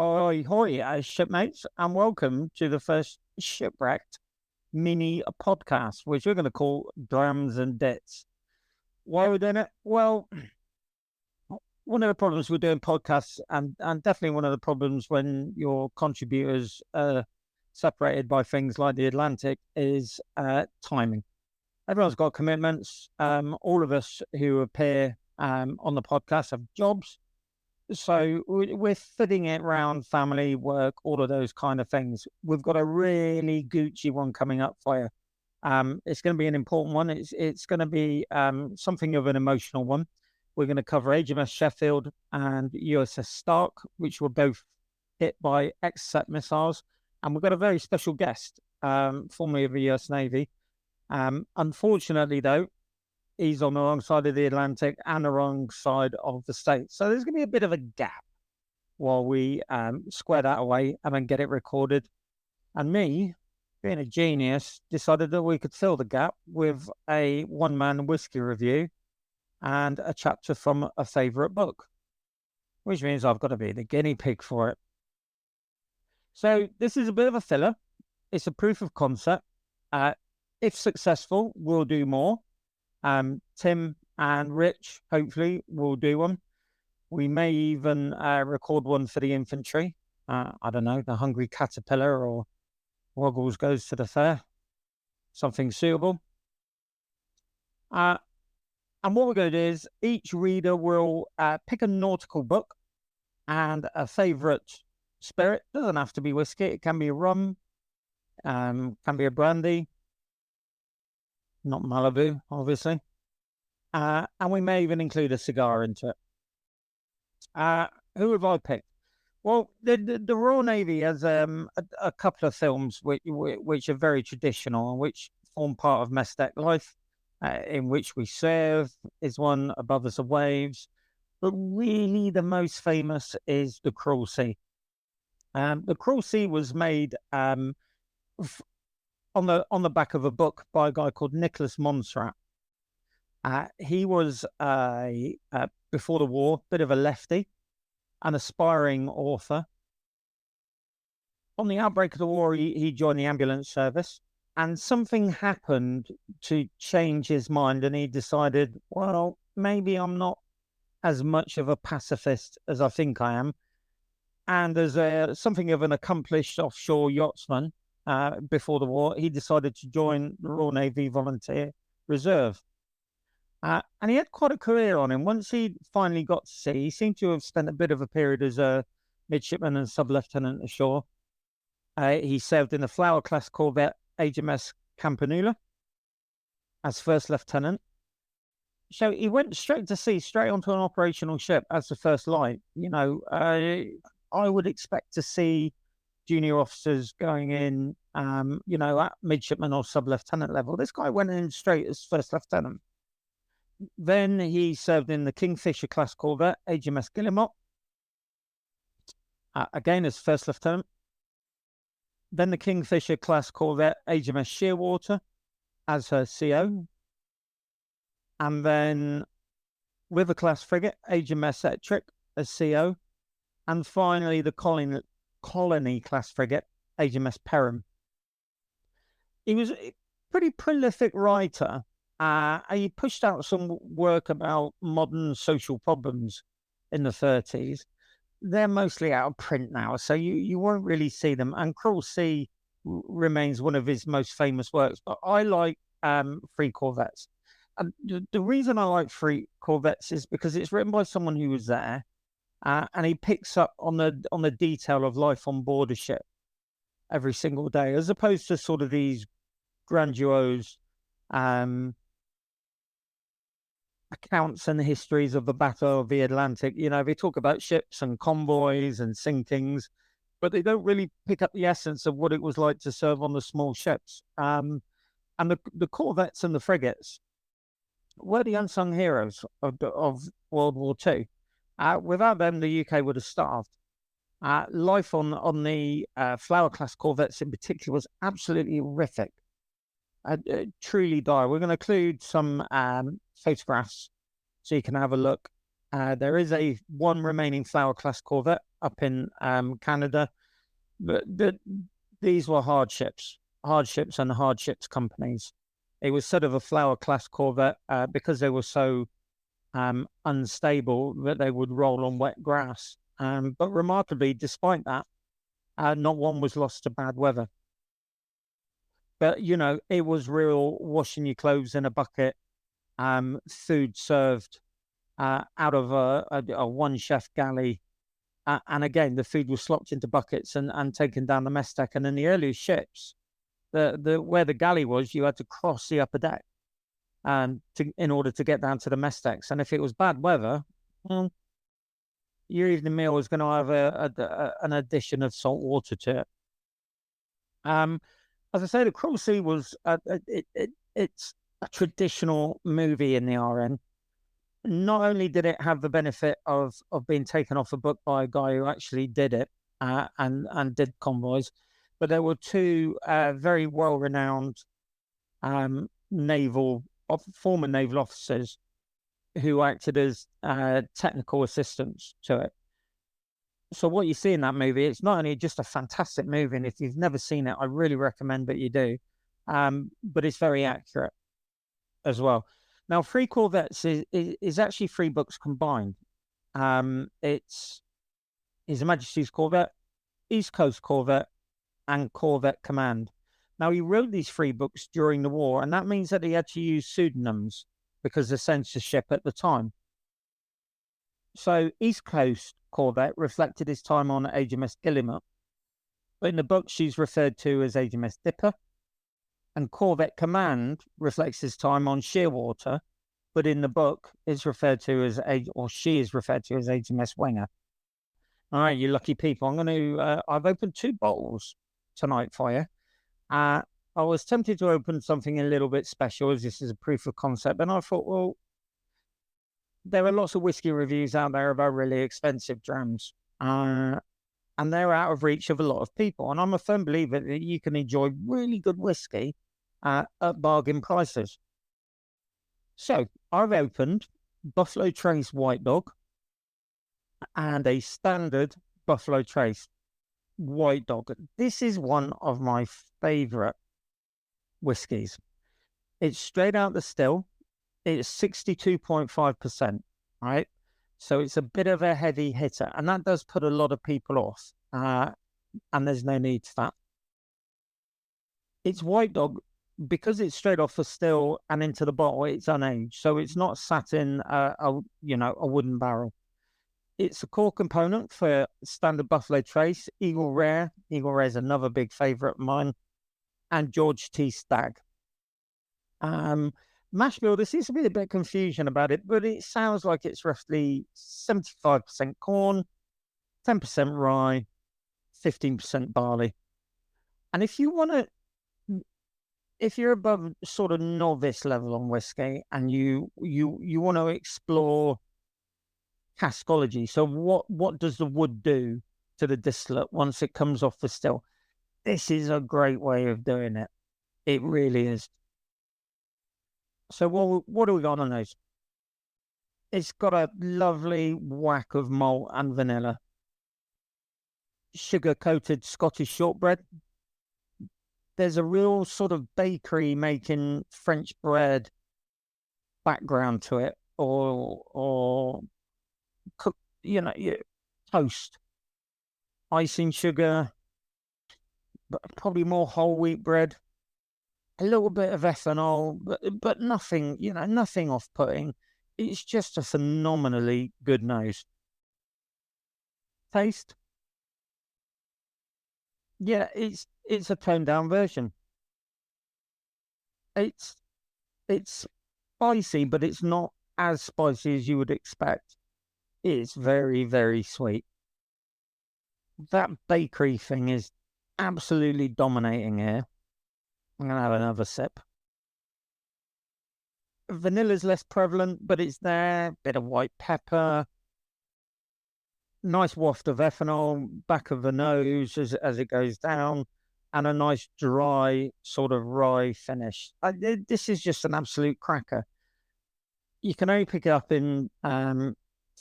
Ahoy, hoy, shipmates, and welcome to the first Shipwrecked mini podcast, which we're going to call Drams and Dits. Why are we doing it? Well, one of the problems with doing podcasts, and definitely one of the problems when your contributors are separated by things like the Atlantic, is timing. Everyone's got commitments. All of us who appear on the podcast have jobs. So we're fitting it around family, work, all of those kind of things. We've got a really Gucci one coming up for you. It's going to be an important one. It's going to be something of an emotional one. We're going to cover HMS Sheffield and USS Stark, which were both hit by Exocet missiles. And we've got a very special guest, formerly of the US Navy. Unfortunately, though, he's on the wrong side of the Atlantic and the wrong side of the States. So there's going to be a bit of a gap while we square that away and then get it recorded. And me, being a genius, decided that we could fill the gap with a one-man whiskey review and a chapter from a favourite book, which means I've got to be the guinea pig for it. So this is a bit of a filler. It's a proof of concept. If successful, we'll do more. Tim and Rich, hopefully, will do one. We may even record one for the infantry. I don't know, the Hungry Caterpillar or Woggles Goes to the Fair. Something suitable. And what we're going to do is each reader will pick a nautical book and a favourite spirit. Doesn't have to be whiskey. It can be rum. Can be a brandy. Not Malibu, obviously. And we may even include a cigar into it. Who have I picked? Well, the Royal Navy has a couple of films which are very traditional and which form part of mess deck life. In Which We Serve is one, Above Us Are Waves. But really the most famous is The Cruel Sea. The Cruel Sea was made on the back of a book by a guy called Nicholas Monsarrat. He was before the war, bit of a lefty, an aspiring author. On the outbreak of the war, he joined the ambulance service, and something happened to change his mind, and he decided, well, maybe I'm not as much of a pacifist as I think I am. And as something of an accomplished offshore yachtsman, before the war, he decided to join the Royal Navy Volunteer Reserve. And he had quite a career on him. Once he finally got to sea, he seemed to have spent a bit of a period as a midshipman and sub-lieutenant ashore. He served in the Flower-class corvette HMS Campanula as first lieutenant. So he went straight to sea, straight onto an operational ship as the first light. You know, I would expect to see junior officers going in, at midshipman or sub-lieutenant level. This guy went in straight as first lieutenant. Then he served in the Kingfisher-class corvette, HMS Guillemot, again as first lieutenant. Then the Kingfisher-class corvette, HMS Shearwater, as her CO. And then River-class frigate, HMS Ettrick, as CO. And finally, the Colony-class frigate, HMS Perham. He was a pretty prolific writer. He pushed out some work about modern social problems in the 30s. They're mostly out of print now, so you won't really see them. And Cruel Sea remains one of his most famous works. But I like Free Corvettes. And the reason I like Free Corvettes is because it's written by someone who was there. And he picks up on the detail of life on board a ship every single day, as opposed to sort of these grandiose accounts and histories of the Battle of the Atlantic. You know, they talk about ships and convoys and sinkings, but they don't really pick up the essence of what it was like to serve on the small ships. And the corvettes and the frigates were the unsung heroes of World War II. Without them, the UK would have starved. Life on the Flower-class corvettes in particular was absolutely horrific. Truly dire. We're going to include some photographs so you can have a look There is one remaining Flower class Corvette up in Canada, but these were hardships and hardships companies. It was sort of a Flower class Corvette because they were so unstable that they would roll on wet grass. But remarkably, despite that, not one was lost to bad weather. But, it was real washing your clothes in a bucket, food served out of a one chef galley. And again, the food was slopped into buckets and taken down the mess deck. And in the earliest ships, where the galley was, you had to cross the upper deck in order to get down to the mess decks. And if it was bad weather, well, your evening meal was going to have an addition of salt water to it. As I say, The Cruel Sea was it's a traditional movie in the RN. Not only did it have the benefit of being taken off a book by a guy who actually did it and did convoys, but there were two very well-renowned former naval officers who acted as technical assistants to it. So what you see in that movie, it's not only just a fantastic movie, and if you've never seen it, I really recommend that you do, but it's very accurate as well. Now, Three Corvettes is actually 3 books combined. It's His Majesty's Corvette, East Coast Corvette, and Corvette Command. Now, he wrote these 3 books during the war, and that means that he had to use pseudonyms because of censorship at the time. So East Coast Corvette reflected his time on HMS Guillemot, but in the book she's referred to as HMS Dipper, and Corvette Command reflects his time on Shearwater, but in the book is referred to as she is referred to as HMS Wenger. All right, you lucky people. I've opened 2 bottles tonight for you. I was tempted to open something a little bit special as this is a proof of concept, and I thought, well, there are lots of whiskey reviews out there about really expensive drams, and they're out of reach of a lot of people. And I'm a firm believer that you can enjoy really good whiskey at bargain prices. So I've opened Buffalo Trace White Dog and a standard Buffalo Trace White Dog. This is one of my favorite whiskies. It's straight out the still. It's 62.5%, right? So it's a bit of a heavy hitter, and that does put a lot of people off, and there's no need for that. It's White Dog, because it's straight off the still and into the bottle, it's unaged, so it's not sat in a wooden barrel. It's a core component for standard Buffalo Trace, Eagle Rare. Eagle Rare is another big favorite of mine, and George T. Stagg. Mash bill, there seems to be a bit of confusion about it, but it sounds like it's roughly 75% corn, 10% rye, 15% barley. And if you're above sort of novice level on whiskey and you want to explore caskology, so what does the wood do to the distillate once it comes off the still? This is a great way of doing it. It really is. So what do we got on those? It's got a lovely whack of malt and vanilla. Sugar-coated Scottish shortbread. There's a real sort of bakery making French bread background to it, or cook, toast. Icing sugar, but probably more whole wheat bread. A little bit of ethanol, but nothing, nothing off-putting. It's just a phenomenally good nose. Taste? Yeah, it's a toned-down version. It's spicy, but it's not as spicy as you would expect. It's very, very sweet. That bakery thing is absolutely dominating here. I'm going to have another sip. Vanilla's less prevalent, but it's there. Bit of white pepper. Nice waft of ethanol, back of the nose as it goes down. And a nice dry sort of rye finish. This is just an absolute cracker. You can only pick it up in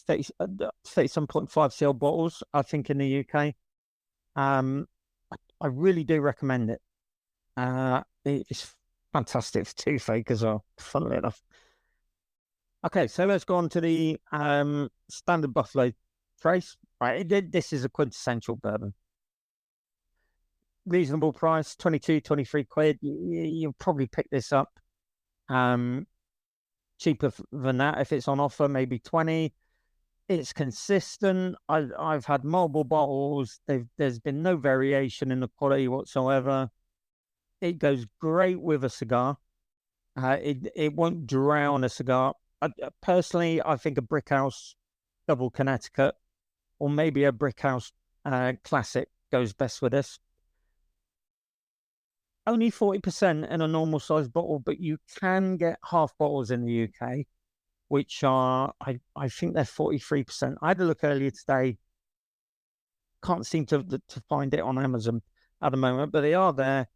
37.5 cl bottles, I think, in the UK. I really do recommend it. It's fantastic for toothache as well, funnily enough. Okay, so let's go on to the standard Buffalo Trace. Right, this is a quintessential bourbon. Reasonable price, 22, 23 quid. You'll probably pick this up cheaper than that if it's on offer, maybe 20. It's consistent. I've had multiple bottles. There's been no variation in the quality whatsoever. It goes great with a cigar. It won't drown a cigar. Personally, I think a Brickhouse Double Connecticut or maybe a Brickhouse Classic goes best with this. Only 40% in a normal size bottle, but you can get half bottles in the UK, which are, I think they're 43%. I had a look earlier today. Can't seem to find it on Amazon at the moment, but they are there.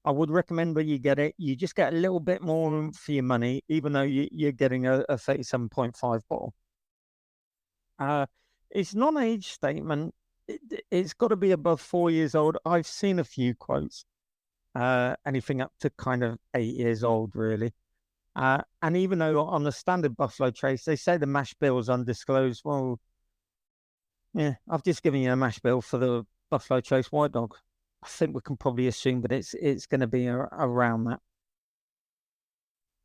I would recommend when you get it, you just get a little bit more for your money, even though you're getting a 37.5 bottle. It's not an age statement. It's got to be above 4 years old. I've seen a few quotes, anything up to kind of 8 years old, really. And even though on the standard Buffalo Trace, they say the mash bill is undisclosed. Well, yeah, I've just given you a mash bill for the Buffalo Trace White Dog. I think we can probably assume that it's going to be around that.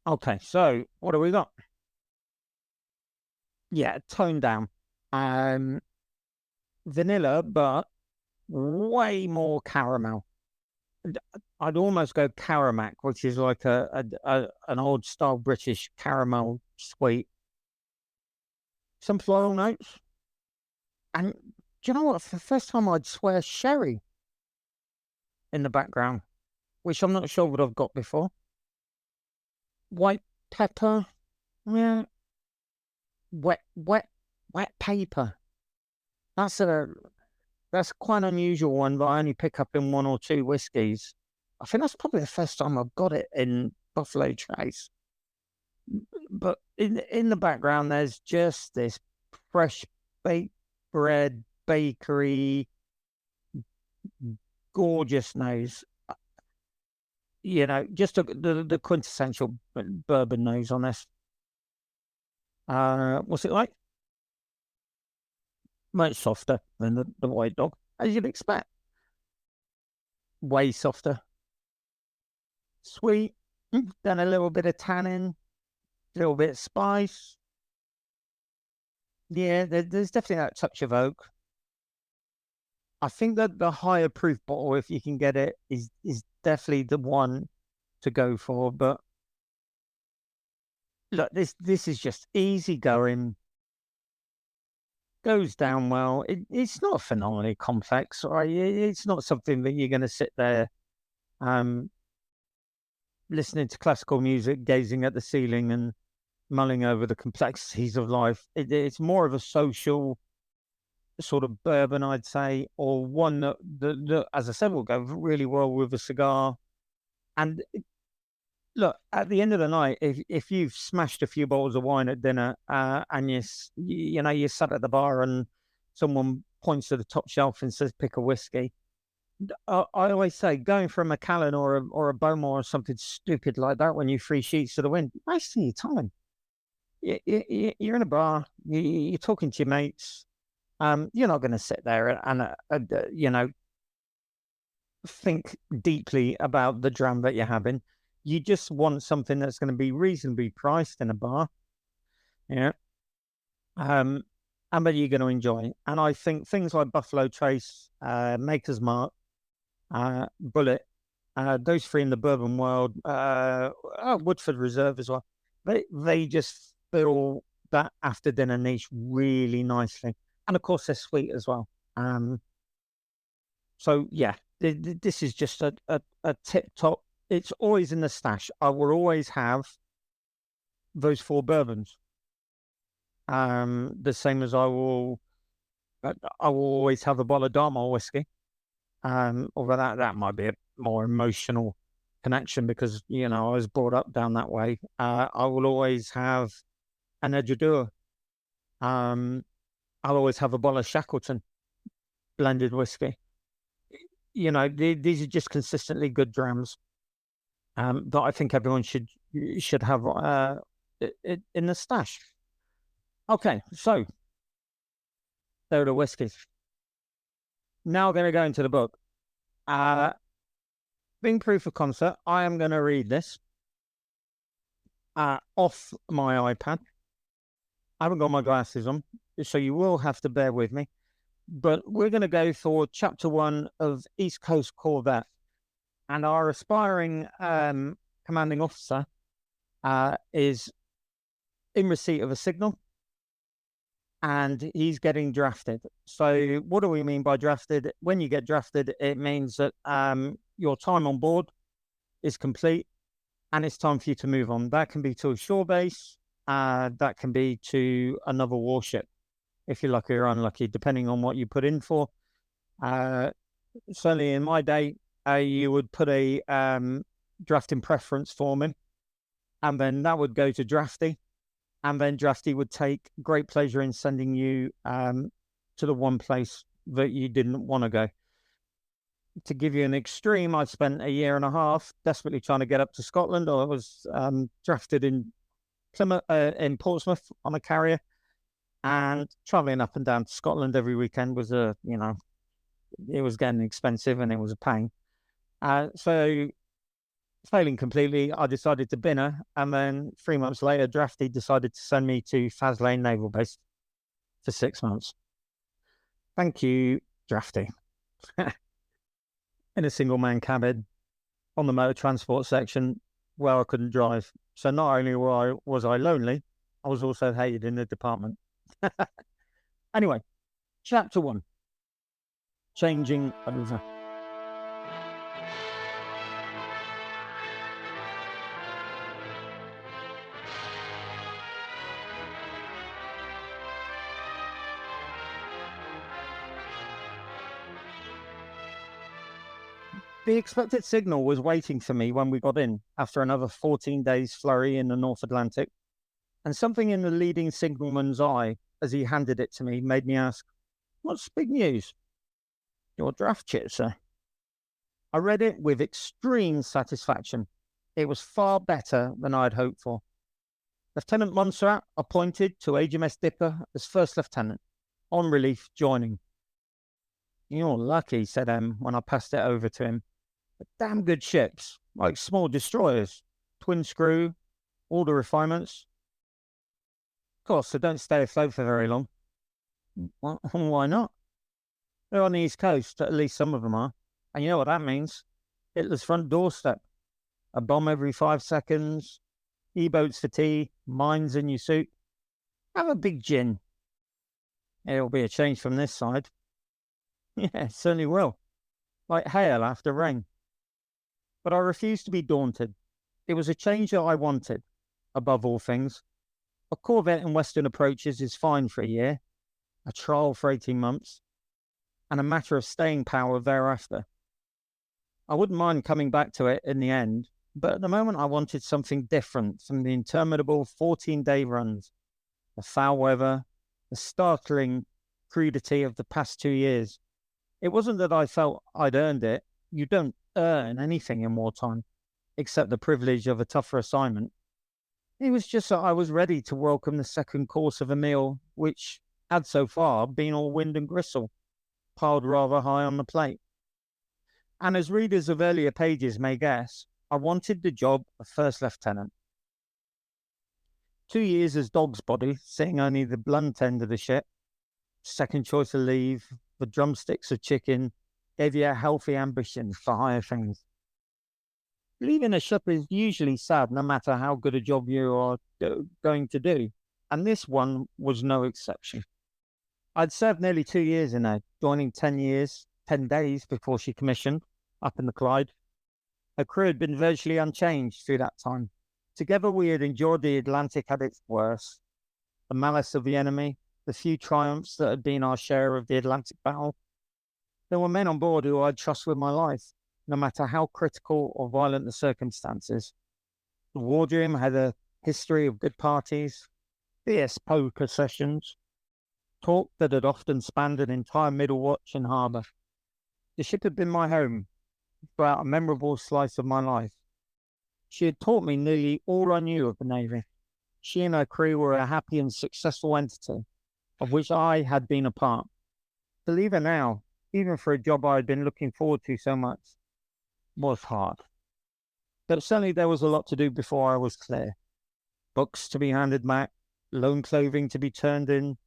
Okay, so what do we got? Yeah, toned down. Vanilla, but way more caramel. I'd almost go Caramac, which is like an old style British caramel sweet. Some floral notes. And do you know what? For the first time, I'd swear sherry in the background, which I'm not sure what I've got before. White pepper. Yeah. Wet paper. That's quite an unusual one, but I only pick up in one or two whiskies. I think that's probably the first time I've got it in Buffalo Trace. But in the background, there's just this fresh baked bread, bakery, gorgeous nose. You know, just the quintessential bourbon nose on this. What's it like? Much softer than the White Dog, as you'd expect. Way softer. Sweet, then a little bit of tannin, a little bit of spice. Yeah, there's definitely that touch of oak. I think that the higher proof bottle, if you can get it, is definitely the one to go for. But look, this is just easy going. Goes down well. It's not phenomenally complex, right? It's not something that you're going to sit there listening to classical music, gazing at the ceiling and mulling over the complexities of life. It's more of a social sort of bourbon, I'd say, or one that, as I said, will go really well with a cigar. And look, at the end of the night, if you've smashed a few bottles of wine at dinner and you sat at the bar and someone points to the top shelf and says, pick a whiskey, I always say going for a Macallan or a Bowmore or something stupid like that when you three sheets to the wind, wasting your time. You're in a bar, you're talking to your mates. You're not going to sit there and think deeply about the dram that you're having. You just want something that's going to be reasonably priced in a bar. Yeah. And that you're going to enjoy. And I think things like Buffalo Trace, Maker's Mark, Bullet, those three in the bourbon world, Woodford Reserve as well, they just fill that after dinner niche really nicely. And of course, they're sweet as well. So yeah, this is just a tip top. It's always in the stash. I will always have those four bourbons. The same as I will always have a bottle of Dartmoor whiskey. Although that might be a more emotional connection because I was brought up down that way. I will always have an Ejidor. I'll always have a bottle of Shackleton blended whiskey. These are just consistently good drams that I think everyone should have in the stash. Okay, so there are the whiskies. Now we're going to go into the book. Being proof of concept, I am going to read this off my iPad. I haven't got my glasses on, so you will have to bear with me. But we're going to go for chapter 1 of East Coast Corvette. And our aspiring commanding officer is in receipt of a signal, and he's getting drafted. So what do we mean by drafted? When you get drafted, it means that your time on board is complete, and it's time for you to move on. That can be to a shore base. That can be to another warship, if you're lucky or unlucky, depending on what you put in for. Certainly in my day, you would put a drafting preference form in, and then that would go to drafty, and then drafty would take great pleasure in sending you to the one place that you didn't want to go. To give you an extreme, I spent a year and a half desperately trying to get up to Scotland. I was drafted in Plymouth, in Portsmouth on a carrier, and traveling up and down to Scotland every weekend was it was getting expensive and it was a pain. So failing completely, I decided to bin her, and then 3 months later, drafty decided to send me to Faslane Naval Base for 6 months. Thank you, drafty. In a single-man cabin on the motor transport section where I couldn't drive. So not only was I lonely, I was also hated in the department. Anyway, chapter 1, changing over. The expected signal was waiting for me when we got in after another 14 days flurry in the North Atlantic, and something in the leading signalman's eye as he handed it to me made me ask, "What's big news?" "Your draft sheet, sir." I read it with extreme satisfaction. It was far better than I had hoped for. Lieutenant Monsarrat appointed to HMS Dipper as first lieutenant, on relief joining. "You're lucky," said M when I passed it over to him. "But damn good ships, like small destroyers, twin screw, all the refinements. Of course, they don't stay afloat for very long." "Why not?" "They're on the East Coast, at least some of them are. And you know what that means? Hitler's front doorstep. A bomb every 5 seconds, E-boats for tea, mines in your suit. Have a big gin." "It'll be a change from this side." "Yeah, it certainly will. Like hail after rain." But I refused to be daunted. It was a change that I wanted, above all things. A Corvette in Western approaches is fine for a year, a trial for 18 months, and a matter of staying power thereafter. I wouldn't mind coming back to it in the end, but at the moment I wanted something different from the interminable 14-day runs, the foul weather, the startling crudity of the past 2 years. It wasn't that I felt I'd earned it. You don't earn anything in wartime, except the privilege of a tougher assignment. It was just that I was ready to welcome the second course of a meal, which had so far been all wind and gristle, piled rather high on the plate. And as readers of earlier pages may guess, I wanted the job of first lieutenant. 2 years as dog's body, seeing only the blunt end of the ship, second choice of leave, the drumsticks of chicken, gave you a healthy ambition for higher things. Leaving a ship is usually sad, no matter how good a job you are going to do, and this one was no exception. I'd served nearly 2 years in her, joining 10 days before she commissioned, up in the Clyde. Her crew had been virtually unchanged through that time. Together we had endured the Atlantic at its worst, the malice of the enemy, the few triumphs that had been our share of the Atlantic battle. There were men on board who I'd trust with my life, no matter how critical or violent the circumstances. The wardroom had a history of good parties, fierce poker sessions, talk that had often spanned an entire middle watch in harbour. The ship had been my home throughout a memorable slice of my life. She had taught me nearly all I knew of the Navy. She and her crew were a happy and successful entity, of which I had been a part. To leave her now, even for a job I had been looking forward to so much, was hard. But certainly there was a lot to do before I was clear. Books to be handed back, loan clothing to be turned in,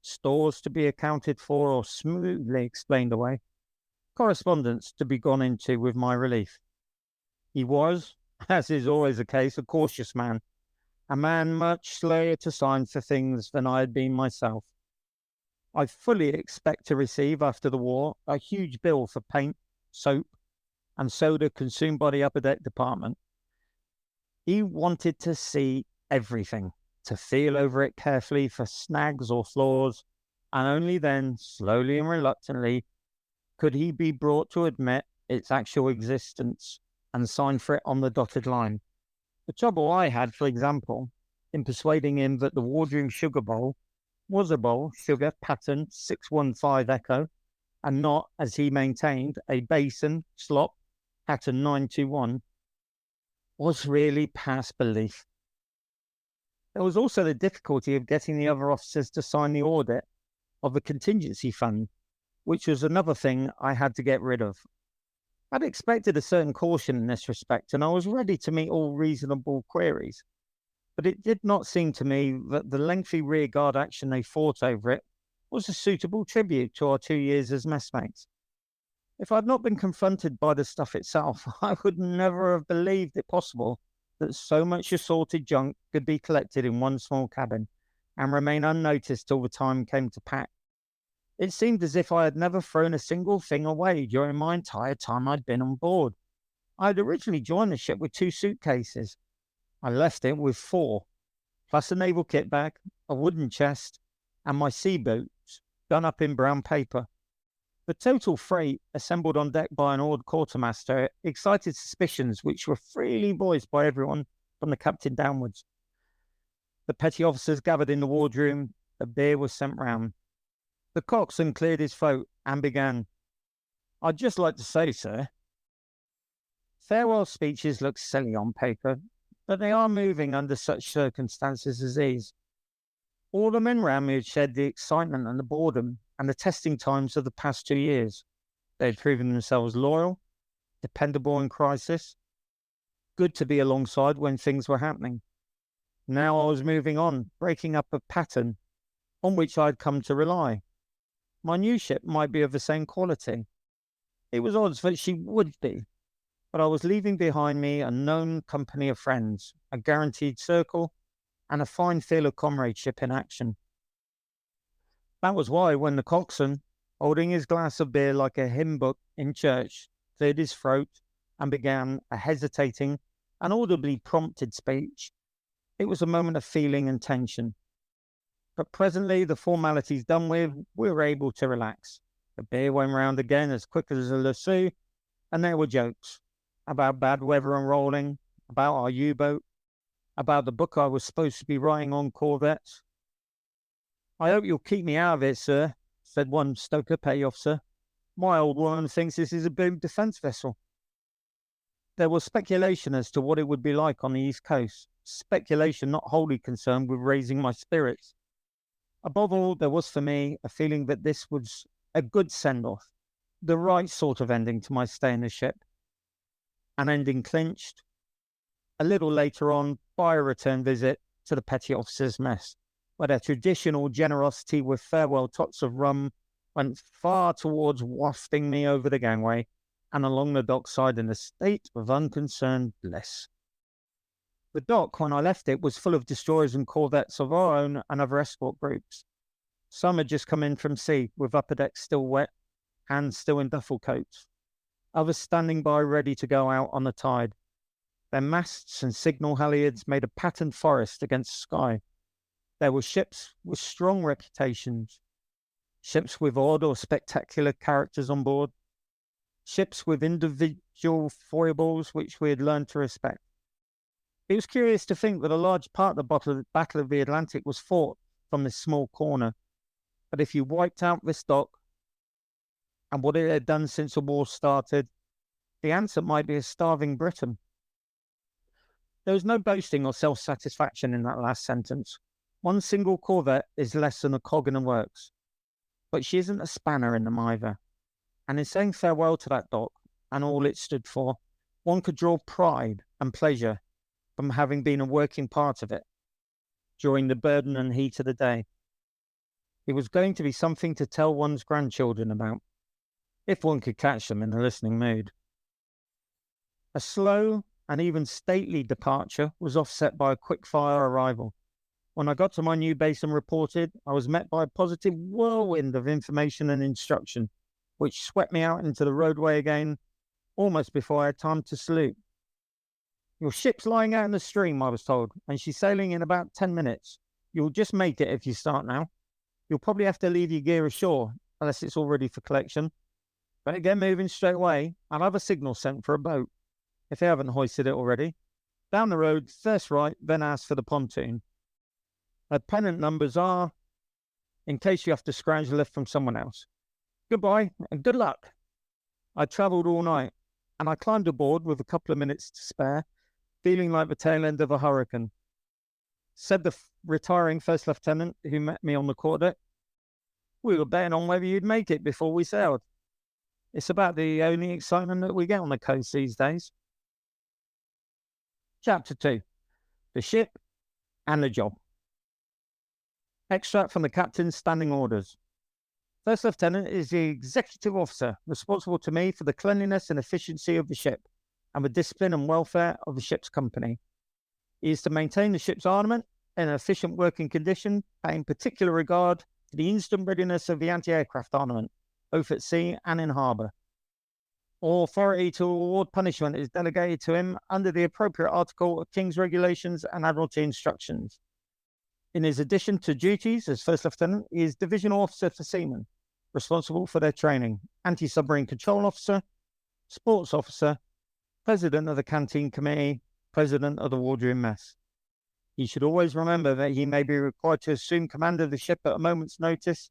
stores to be accounted for or smoothly explained away, correspondence to be gone into with my relief. He was, as is always the case, a cautious man, a man much slower to sign for things than I had been myself. I fully expect to receive, after the war, a huge bill for paint, soap, and soda consumed by the upper deck department. He wanted to see everything, to feel over it carefully for snags or flaws, and only then, slowly and reluctantly, could he be brought to admit its actual existence and sign for it on the dotted line. The trouble I had, for example, in persuading him that the wardroom sugar bowl was a bowl, sugar, pattern 615 Echo, and not, as he maintained, a basin, slop, pattern 921, was really past belief. There was also the difficulty of getting the other officers to sign the audit of the contingency fund, which was another thing I had to get rid of. I'd expected a certain caution in this respect, and I was ready to meet all reasonable queries. But it did not seem to me that the lengthy rearguard action they fought over it was a suitable tribute to our 2 years as messmates. If I'd not been confronted by the stuff itself, I would never have believed it possible that so much assorted junk could be collected in one small cabin and remain unnoticed till the time came to pack. It seemed as if I had never thrown a single thing away during my entire time I'd been on board. I had originally joined the ship with 2 suitcases. I left it with 4, plus a naval kit bag, a wooden chest, and my sea boots done up in brown paper. The total freight assembled on deck by an awed quartermaster excited suspicions which were freely voiced by everyone from the captain downwards. The petty officers gathered in the wardroom, the beer was sent round. The coxswain cleared his throat and began, "I'd just like to say, sir." Farewell speeches look silly on paper, but they are moving under such circumstances as these. All the men round me had shared the excitement and the boredom and the testing times of the past 2 years. They had proven themselves loyal, dependable in crisis, good to be alongside when things were happening. Now I was moving on, breaking up a pattern on which I had come to rely. My new ship might be of the same quality. It was odds that she would be, but I was leaving behind me a known company of friends, a guaranteed circle, and a fine feel of comradeship in action. That was why when the coxswain, holding his glass of beer like a hymn book in church, cleared his throat and began a hesitating and audibly prompted speech, it was a moment of feeling and tension. But presently, the formalities done with, we were able to relax. The beer went round again as quick as a lasso, and there were jokes about bad weather and rolling, about our U-boat, about the book I was supposed to be writing on Corvettes. "I hope you'll keep me out of it, sir," said one stoker petty officer. "My old woman thinks this is a boom defence vessel." There was speculation as to what it would be like on the East Coast, speculation not wholly concerned with raising my spirits. Above all, there was for me a feeling that this was a good send-off, the right sort of ending to my stay in the ship. An ending clinched, a little later on, by a return visit to the petty officers' mess, where their traditional generosity with farewell tots of rum went far towards wafting me over the gangway and along the dockside in a state of unconcerned bliss. The dock, when I left it, was full of destroyers and corvettes of our own and other escort groups. Some had just come in from sea, with upper decks still wet, hands still in duffel coats. Others standing by ready to go out on the tide. Their masts and signal halyards made a patterned forest against the sky. There were ships with strong reputations, ships with odd or spectacular characters on board, ships with individual foibles which we had learned to respect. It was curious to think that a large part of the Battle of the Atlantic was fought from this small corner. But if you wiped out this dock and what it had done since the war started, the answer might be a starving Britain. There was no boasting or self-satisfaction in that last sentence. One single corvette is less than a cog in the works. But she isn't a spanner in them either. And in saying farewell to that dock and all it stood for, one could draw pride and pleasure from having been a working part of it during the burden and heat of the day. It was going to be something to tell one's grandchildren about, if one could catch them in a listening mood. A slow and even stately departure was offset by a quick-fire arrival. When I got to my new base and reported, I was met by a positive whirlwind of information and instruction, which swept me out into the roadway again, almost before I had time to salute. Your ship's lying out in the stream, I was told, and she's sailing in about 10 minutes. You'll just make it if you start now. You'll probably have to leave your gear ashore, unless it's all ready for collection. Better get moving straight away. I'll have a signal sent for a boat, if they haven't hoisted it already. Down the road, first right, then ask for the pontoon. Her pennant numbers are, in case you have to scrounge a lift from someone else. Goodbye, and good luck. I travelled all night, and I climbed aboard with a couple of minutes to spare, feeling like the tail end of a hurricane. Said the retiring first lieutenant who met me on the quarterdeck, we were betting on whether you'd make it before we sailed. It's about the only excitement that we get on the coast these days. Chapter 2. The Ship and the Job. Extract from the Captain's Standing Orders. First Lieutenant is the executive officer responsible to me for the cleanliness and efficiency of the ship and the discipline and welfare of the ship's company. He is to maintain the ship's armament in an efficient working condition, paying particular regard to the instant readiness of the anti-aircraft armament, both at sea and in harbour. Authority to award punishment is delegated to him under the appropriate article of King's Regulations and Admiralty Instructions. In his addition to duties as First Lieutenant, he is Divisional Officer for Seamen, responsible for their training, Anti-Submarine Control Officer, Sports Officer, President of the Canteen Committee, President of the Wardroom Mess. He should always remember that he may be required to assume command of the ship at a moment's notice,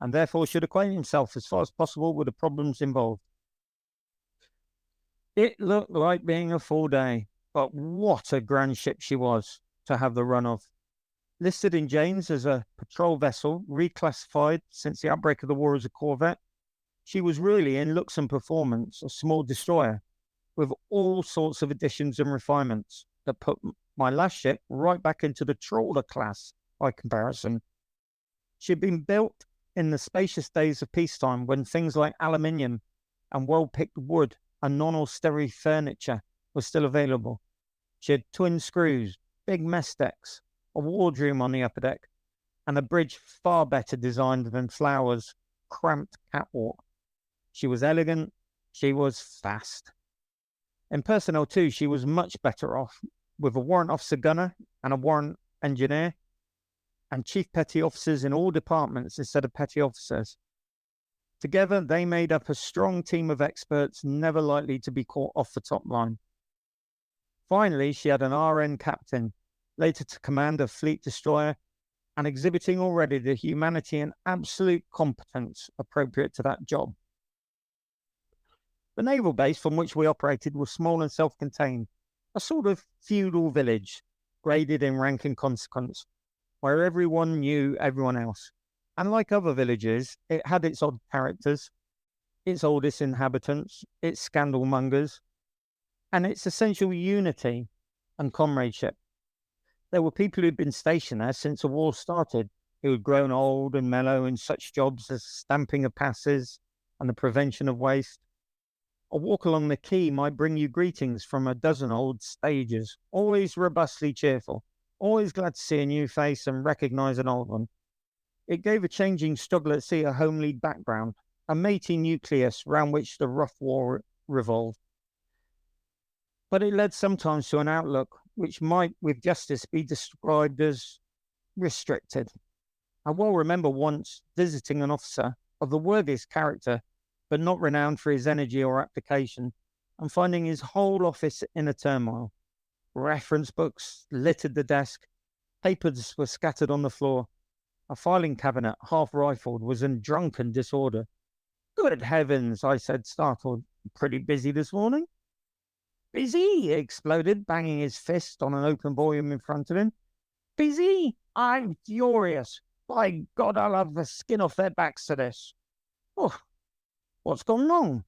and therefore should acquaint himself as far as possible with the problems involved. It looked like being a full day, but what a grand ship she was to have the run of. Listed in Jane's as a patrol vessel, reclassified since the outbreak of the war as a corvette, she was really, in looks and performance, a small destroyer, with all sorts of additions and refinements that put my last ship right back into the trawler class by comparison. She had been built in the spacious days of peacetime when things like aluminium and well-picked wood and non-austerity furniture were still available. She had twin screws, big mess decks, a wardroom on the upper deck, and a bridge far better designed than Flower's cramped catwalk. She was elegant, she was fast. In personnel too, she was much better off, with a warrant officer gunner and a warrant engineer, and chief petty officers in all departments instead of petty officers. Together, they made up a strong team of experts never likely to be caught off the top line. Finally, she had an RN captain, later to command a fleet destroyer, and exhibiting already the humanity and absolute competence appropriate to that job. The naval base from which we operated was small and self-contained, a sort of feudal village, graded in rank and consequence, where everyone knew everyone else. And like other villages, it had its odd characters, its oldest inhabitants, its scandal mongers, and its essential unity and comradeship. There were people who'd been stationed there since the war started, who had grown old and mellow in such jobs as stamping of passes and the prevention of waste. A walk along the quay might bring you greetings from a dozen old stagers, always robustly cheerful, always glad to see a new face and recognise an old one. It gave a changing struggle at sea a homely background, a matey nucleus round which the rough war revolved. But it led sometimes to an outlook which might with justice be described as restricted. I well remember once visiting an officer of the worthiest character, but not renowned for his energy or application, and finding his whole office in a turmoil. Reference books littered the desk, papers were scattered on the floor, A filing cabinet, half rifled, was in drunken disorder. Good heavens, I said, startled. Pretty busy this morning? Busy? He exploded, banging his fist on an open volume in front of him. Busy? I'm furious. By God, I'll have the skin off their backs to this. Oh, what's gone wrong?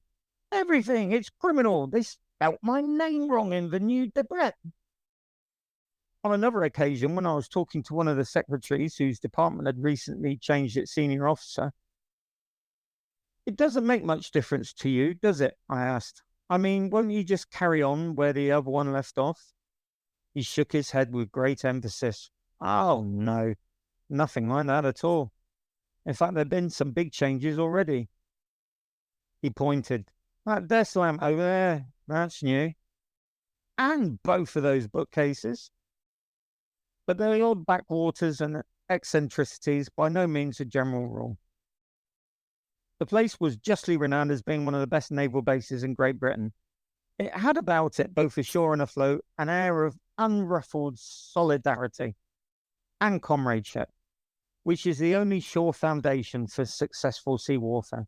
Everything. It's criminal. They spelt my name wrong in the new debret. On another occasion, when I was talking to one of the secretaries whose department had recently changed its senior officer, "It doesn't make much difference to you, does it?" I asked. "I mean, won't you just carry on where the other one left off?" He shook his head with great emphasis. "Oh, no, nothing like that at all. In fact, there have been some big changes already." He pointed. "That desk lamp over there, that's new. And both of those bookcases. But the odd backwaters and eccentricities, by no means a general rule." The place was justly renowned as being one of the best naval bases in Great Britain. It had about it, both ashore and afloat, an air of unruffled solidarity and comradeship, which is the only sure foundation for successful sea warfare.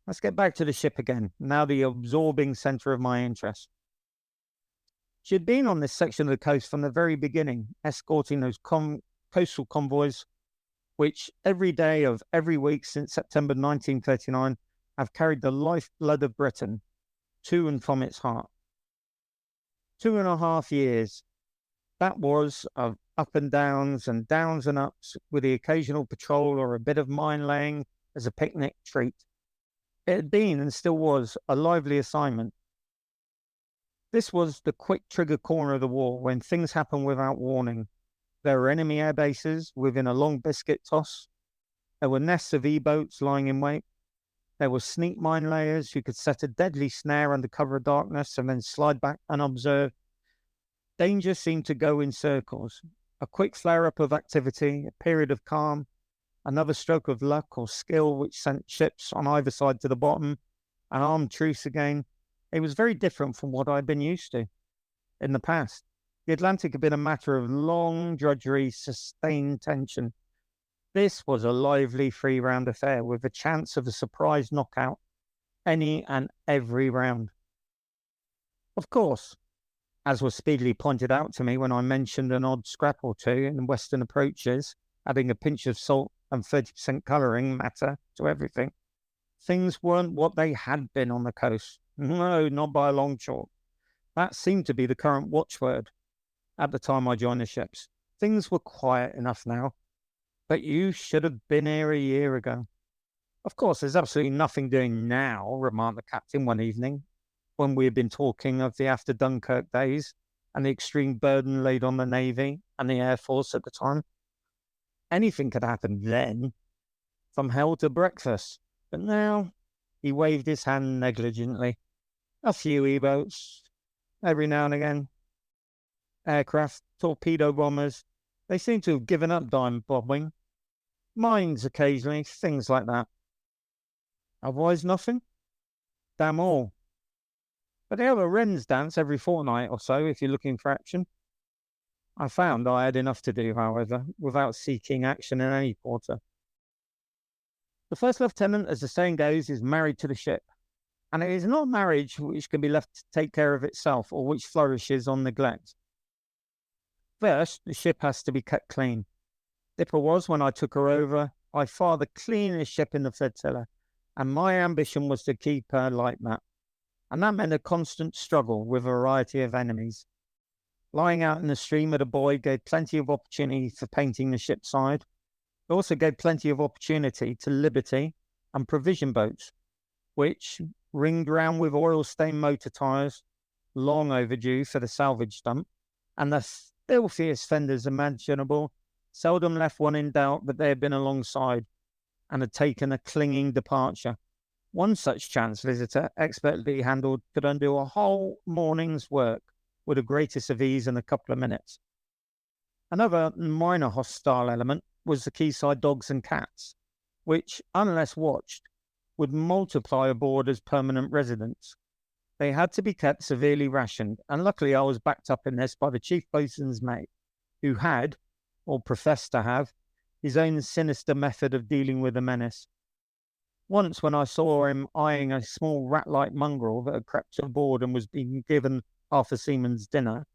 Let's get back to the ship again, now the absorbing centre of my interest. She had been on this section of the coast from the very beginning, escorting those coastal convoys which every day of every week since September 1939 have carried the lifeblood of Britain to and from its heart. 2.5 years. That was of up and downs and ups, with the occasional patrol or a bit of mine laying as a picnic treat. It had been, and still was, a lively assignment. This was the quick trigger corner of the war, when things happen without warning. There were enemy air bases within a long biscuit toss. There were nests of E-boats lying in wait. There were sneak mine layers who could set a deadly snare under cover of darkness and then slide back unobserved. Danger seemed to go in circles. A quick flare-up of activity, a period of calm, another stroke of luck or skill which sent ships on either side to the bottom, an armed truce again. It was very different from what I'd been used to in the past. The Atlantic had been a matter of long drudgery, sustained tension. This was a lively three-round affair with a chance of a surprise knockout any and every round. Of course, as was speedily pointed out to me when I mentioned an odd scrap or two in Western approaches, adding a pinch of salt and 30% colouring matter to everything, things weren't what they had been on the coast. No, not by a long chalk. That seemed to be the current watchword at the time I joined the ships. Things were quiet enough now, but you should have been here a year ago. "Of course, there's absolutely nothing doing now," remarked the captain one evening, when we had been talking of the after Dunkirk days and the extreme burden laid on the Navy and the Air Force at the time. Anything could happen then, from hell to breakfast. But now, he waved his hand negligently. A few E-boats, every now and again. Aircraft, torpedo bombers, they seem to have given up dime bombing. Mines occasionally, things like that. Otherwise nothing? Damn all. But they have a Wren's dance every fortnight or so if you're looking for action. I found I had enough to do, however, without seeking action in any quarter. The first lieutenant, as the saying goes, is married to the ship. And it is not marriage which can be left to take care of itself or which flourishes on neglect. First, the ship has to be kept clean. Dipper was, when I took her over, by far the cleanest ship in the flotilla, and my ambition was to keep her like that. And that meant a constant struggle with a variety of enemies. Lying out in the stream at a buoy gave plenty of opportunity for painting the ship's side. It also gave plenty of opportunity to Liberty and provision boats, which, ringed round with oil-stained motor tyres, long overdue for the salvage dump, and the filthiest fenders imaginable, seldom left one in doubt that they had been alongside and had taken a clinging departure. One such chance visitor, expertly handled, could undo a whole morning's work with the greatest of ease in a couple of minutes. Another minor hostile element was the quayside dogs and cats, which, unless watched, would multiply aboard as permanent residents. They had to be kept severely rationed, and luckily I was backed up in this by the chief boatswain's mate, who had, or professed to have, his own sinister method of dealing with the menace. Once, when I saw him eyeing a small rat-like mongrel that had crept aboard and was being given half a seaman's dinner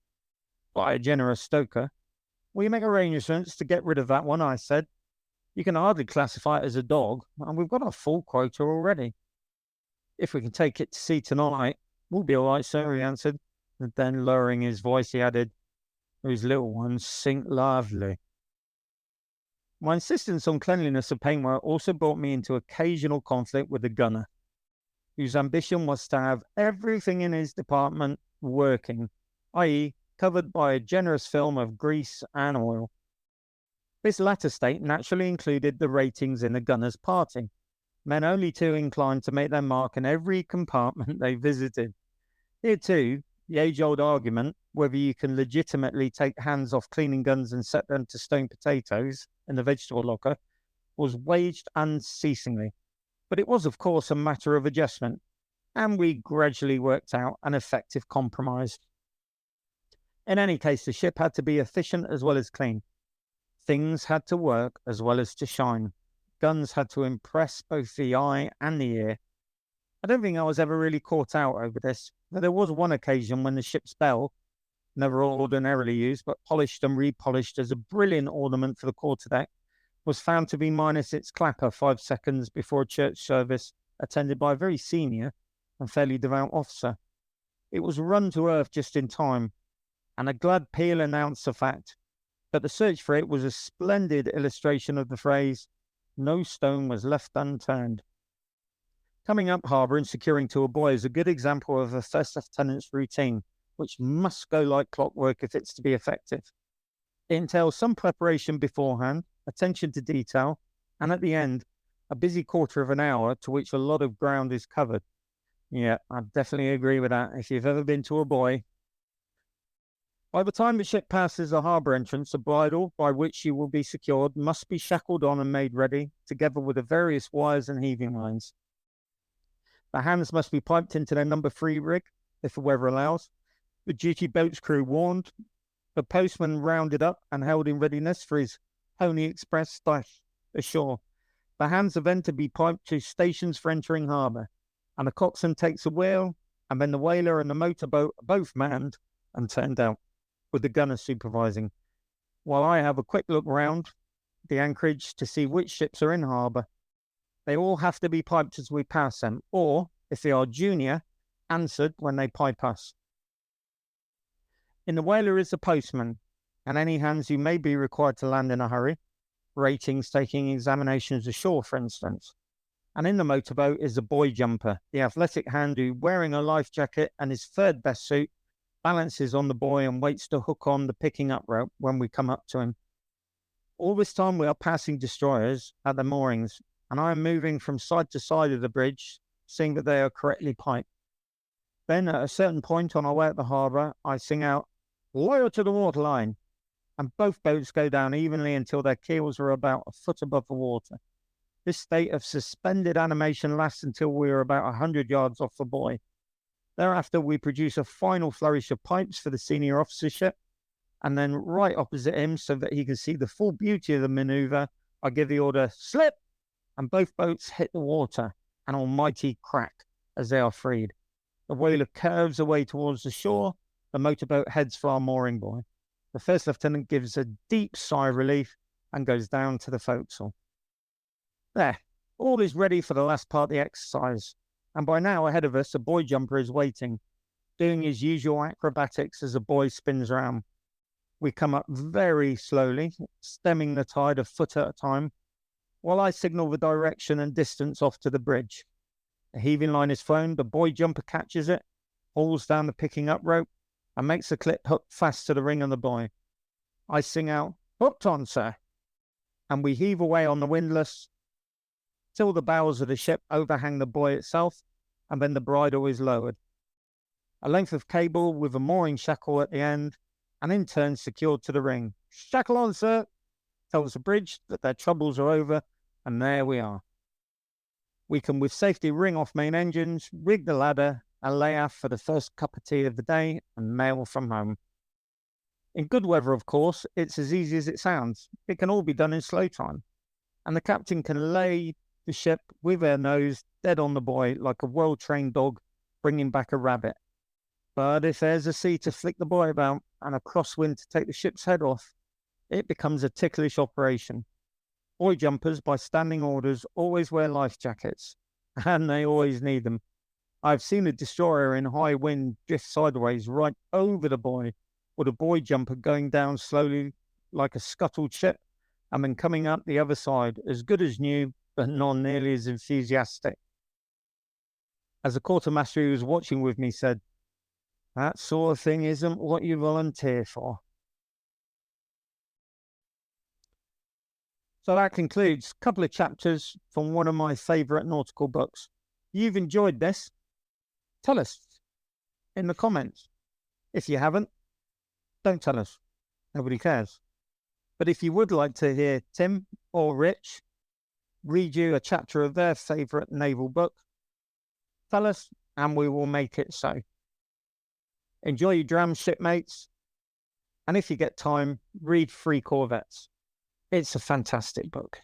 by a generous stoker, "Will you make arrangements to get rid of that one?" I said. "You can hardly classify it as a dog, and we've got a full quota already." "If we can take it to sea tonight, we'll be all right, sir," he answered. And then, lowering his voice, he added, "Those little ones sink lovely." My insistence on cleanliness of paintwork also brought me into occasional conflict with the gunner, whose ambition was to have everything in his department working, i.e., covered by a generous film of grease and oil. This latter state naturally included the ratings in the gunner's party, men only too inclined to make their mark in every compartment they visited. Here too, the age-old argument whether you can legitimately take hands off cleaning guns and set them to stone potatoes in the vegetable locker was waged unceasingly. But it was, of course, a matter of adjustment, and we gradually worked out an effective compromise. In any case, the ship had to be efficient as well as clean. Things had to work as well as to shine. Guns had to impress both the eye and the ear. I don't think I was ever really caught out over this, but there was one occasion when the ship's bell, never ordinarily used, but polished and repolished as a brilliant ornament for the quarterdeck, was found to be minus its clapper 5 seconds before a church service attended by a very senior and fairly devout officer. It was run to earth just in time, and a glad peal announced the fact, but the search for it was a splendid illustration of the phrase, "No stone was left unturned." Coming up harbour and securing to a buoy is a good example of a first lieutenant's routine, which must go like clockwork if it's to be effective. It entails some preparation beforehand, attention to detail, and at the end, a busy quarter of an hour to which a lot of ground is covered. Yeah, I definitely agree with that. If you've ever been to a buoy, by the time the ship passes the harbour entrance, the bridle by which she will be secured must be shackled on and made ready, together with the various wires and heaving lines. The hands must be piped into their number 3 rig, if the weather allows, the duty boat's crew warned, the postman rounded up and held in readiness for his Pony Express dash ashore. The hands are then to be piped to stations for entering harbour, and the coxswain takes the wheel, and then the whaler and the motorboat are both manned and turned out, with the gunner supervising, while I have a quick look round the anchorage to see which ships are in harbour. They all have to be piped as we pass them, or, if they are junior, answered when they pipe us. In the whaler is the postman, and any hands who may be required to land in a hurry, ratings taking examinations ashore, for instance. And in the motorboat is the boy jumper, the athletic hand who, wearing a life jacket and his third best suit, balances on the buoy and waits to hook on the picking up rope when we come up to him. All this time we are passing destroyers at the moorings, and I am moving from side to side of the bridge, seeing that they are correctly piped. Then, at a certain point on our way at the harbour, I sing out, "Lower to the waterline," and both boats go down evenly until their keels are about a foot above the water. This state of suspended animation lasts until we are about 100 yards off the buoy. Thereafter, we produce a final flourish of pipes for the senior officership, and then right opposite him, so that he can see the full beauty of the manoeuvre, I give the order, "Slip!" and both boats hit the water, an almighty crack, as they are freed. The whaler curves away towards the shore, the motorboat heads for our mooring buoy. The first lieutenant gives a deep sigh of relief and goes down to the forecastle. There, all is ready for the last part of the exercise, and by now ahead of us a boy jumper is waiting, doing his usual acrobatics as the boy spins round. We come up very slowly, stemming the tide a foot at a time, while I signal the direction and distance off to the bridge. The heaving line is thrown, the boy jumper catches it, hauls down the picking up rope, and makes the clip hook fast to the ring of the buoy. I sing out, "Hooked on, sir," and we heave away on the windlass till the bows of the ship overhang the buoy itself, and then the bridle is lowered. A length of cable with a mooring shackle at the end, and in turn secured to the ring. "Shackle on, sir," tells the bridge that their troubles are over, and there we are. We can with safety ring off main engines, rig the ladder, and lay aft for the first cup of tea of the day and mail from home. In good weather, of course, it's as easy as it sounds. It can all be done in slow time, and the captain can lay the ship with her nose dead on the buoy like a well-trained dog bringing back a rabbit. But if there's a sea to flick the buoy about and a crosswind to take the ship's head off, it becomes a ticklish operation. Buoy jumpers, by standing orders, always wear life jackets, and they always need them. I've seen a destroyer in high wind drift sideways right over the buoy, with a buoy jumper going down slowly like a scuttled ship, and then coming up the other side as good as new, but not nearly as enthusiastic. As the quartermaster who was watching with me said, "That sort of thing isn't what you volunteer for." So that concludes a couple of chapters from one of my favourite nautical books. You've enjoyed this? Tell us in the comments. If you haven't, don't tell us. Nobody cares. But if you would like to hear Tim or Rich read you a chapter of their favourite naval book, tell us and we will make it so. Enjoy your Drams, shipmates, and if you get time, read Free Corvettes. It's a fantastic book.